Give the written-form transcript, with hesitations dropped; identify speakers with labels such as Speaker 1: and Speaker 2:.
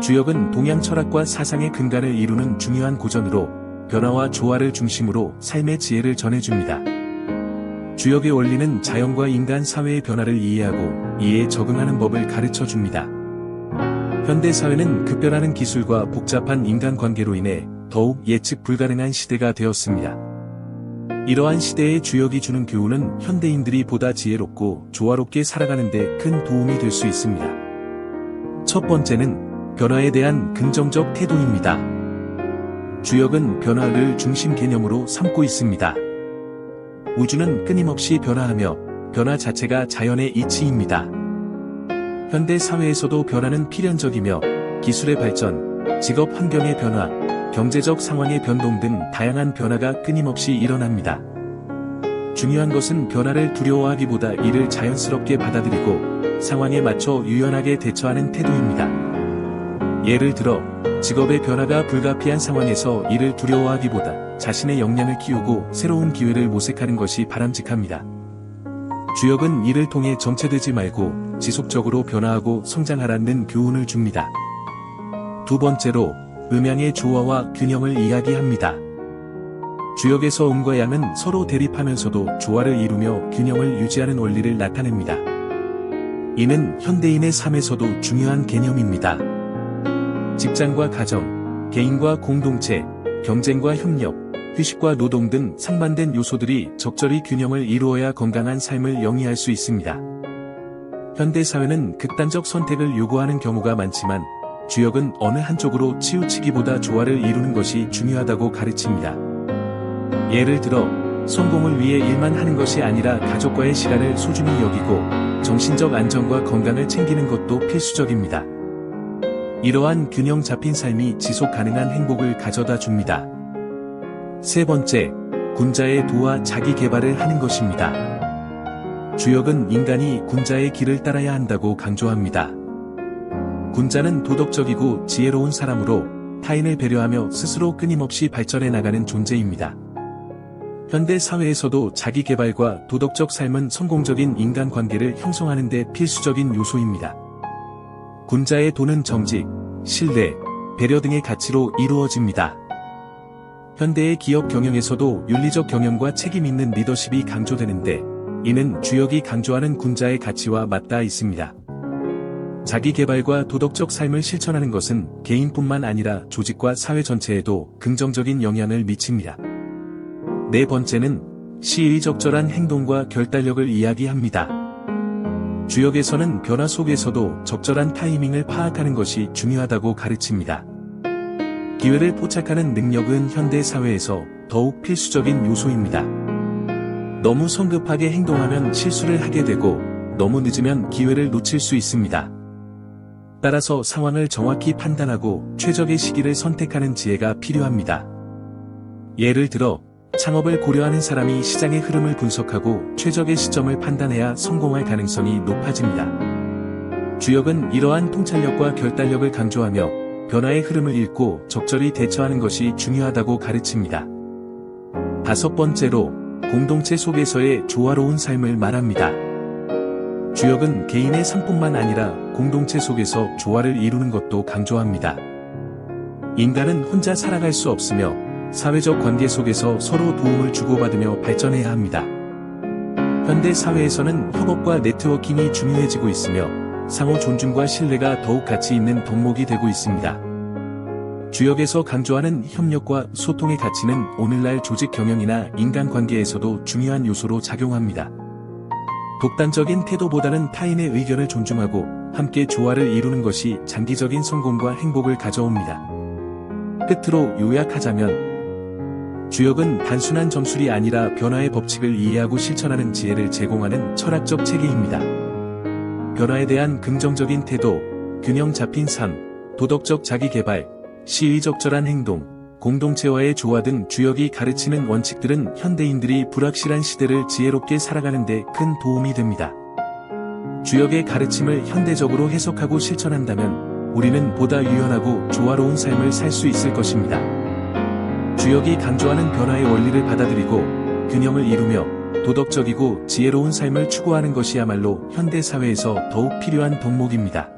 Speaker 1: 주역은 동양 철학과 사상의 근간을 이루는 중요한 고전으로 변화와 조화를 중심으로 삶의 지혜를 전해줍니다. 주역의 원리는 자연과 인간 사회의 변화를 이해하고 이에 적응하는 법을 가르쳐줍니다. 현대사회는 급변하는 기술과 복잡한 인간관계로 인해 더욱 예측 불가능한 시대가 되었습니다. 이러한 시대의 주역이 주는 교훈은 현대인들이 보다 지혜롭고 조화롭게 살아가는 데 큰 도움이 될 수 있습니다. 첫 번째는 변화에 대한 긍정적 태도입니다. 주역은 변화를 중심 개념으로 삼고 있습니다. 우주는 끊임없이 변화하며 변화 자체가 자연의 이치입니다. 현대 사회에서도 변화는 필연적이며 기술의 발전, 직업 환경의 변화, 경제적 상황의 변동 등 다양한 변화가 끊임없이 일어납니다. 중요한 것은 변화를 두려워하기보다 이를 자연스럽게 받아들이고 상황에 맞춰 유연하게 대처하는 태도입니다. 예를 들어 직업의 변화가 불가피한 상황에서 이를 두려워하기보다 자신의 역량을 키우고 새로운 기회를 모색하는 것이 바람직합니다. 주역은 이를 통해 정체되지 말고 지속적으로 변화하고 성장하라는 교훈을 줍니다. 두 번째로 음양의 조화와 균형을 이야기합니다. 주역에서 음과 양은 서로 대립하면서도 조화를 이루며 균형을 유지하는 원리를 나타냅니다. 이는 현대인의 삶에서도 중요한 개념입니다. 직장과 가정, 개인과 공동체, 경쟁과 협력, 휴식과 노동 등 상반된 요소들이 적절히 균형을 이루어야 건강한 삶을 영위할 수 있습니다. 현대사회는 극단적 선택을 요구하는 경우가 많지만 주역은 어느 한쪽으로 치우치기보다 조화를 이루는 것이 중요하다고 가르칩니다. 예를 들어 성공을 위해 일만 하는 것이 아니라 가족과의 시간을 소중히 여기고 정신적 안정과 건강을 챙기는 것도 필수적입니다. 이러한 균형 잡힌 삶이 지속 가능한 행복을 가져다 줍니다. 세 번째, 군자의 도와 자기 개발을 하는 것입니다. 주역은 인간이 군자의 길을 따라야 한다고 강조합니다. 군자는 도덕적이고 지혜로운 사람으로 타인을 배려하며 스스로 끊임없이 발전해 나가는 존재입니다. 현대 사회에서도 자기 개발과 도덕적 삶은 성공적인 인간관계를 형성하는 데 필수적인 요소입니다. 군자의 도는 정직, 신뢰, 배려 등의 가치로 이루어집니다. 현대의 기업 경영에서도 윤리적 경영과 책임 있는 리더십이 강조되는데 이는 주역이 강조하는 군자의 가치와 맞닿아 있습니다. 자기 개발과 도덕적 삶을 실천하는 것은 개인뿐만 아니라 조직과 사회 전체에도 긍정적인 영향을 미칩니다. 네 번째는 시의적절한 행동과 결단력을 이야기합니다. 주역에서는 변화 속에서도 적절한 타이밍을 파악하는 것이 중요하다고 가르칩니다. 기회를 포착하는 능력은 현대 사회에서 더욱 필수적인 요소입니다. 너무 성급하게 행동하면 실수를 하게 되고 너무 늦으면 기회를 놓칠 수 있습니다. 따라서 상황을 정확히 판단하고 최적의 시기를 선택하는 지혜가 필요합니다. 예를 들어 창업을 고려하는 사람이 시장의 흐름을 분석하고 최적의 시점을 판단해야 성공할 가능성이 높아집니다. 주역은 이러한 통찰력과 결단력을 강조하며 변화의 흐름을 읽고 적절히 대처하는 것이 중요하다고 가르칩니다. 다섯 번째로 공동체 속에서의 조화로운 삶을 말합니다. 주역은 개인의 삶뿐만 아니라 공동체 속에서 조화를 이루는 것도 강조합니다. 인간은 혼자 살아갈 수 없으며 사회적 관계 속에서 서로 도움을 주고받으며 발전해야 합니다. 현대 사회에서는 협업과 네트워킹이 중요해지고 있으며 상호 존중과 신뢰가 더욱 가치 있는 덕목이 되고 있습니다. 주역에서 강조하는 협력과 소통의 가치는 오늘날 조직 경영이나 인간관계에서도 중요한 요소로 작용합니다. 독단적인 태도보다는 타인의 의견을 존중하고 함께 조화를 이루는 것이 장기적인 성공과 행복을 가져옵니다. 끝으로 요약하자면 주역은 단순한 점술이 아니라 변화의 법칙을 이해하고 실천하는 지혜를 제공하는 철학적 체계입니다. 변화에 대한 긍정적인 태도, 균형 잡힌 삶, 도덕적 자기 개발, 시의적절한 행동, 공동체와의 조화 등 주역이 가르치는 원칙들은 현대인들이 불확실한 시대를 지혜롭게 살아가는 데 큰 도움이 됩니다. 주역의 가르침을 현대적으로 해석하고 실천한다면 우리는 보다 유연하고 조화로운 삶을 살 수 있을 것입니다. 주역이 강조하는 변화의 원리를 받아들이고 균형을 이루며 도덕적이고 지혜로운 삶을 추구하는 것이야말로 현대 사회에서 더욱 필요한 덕목입니다.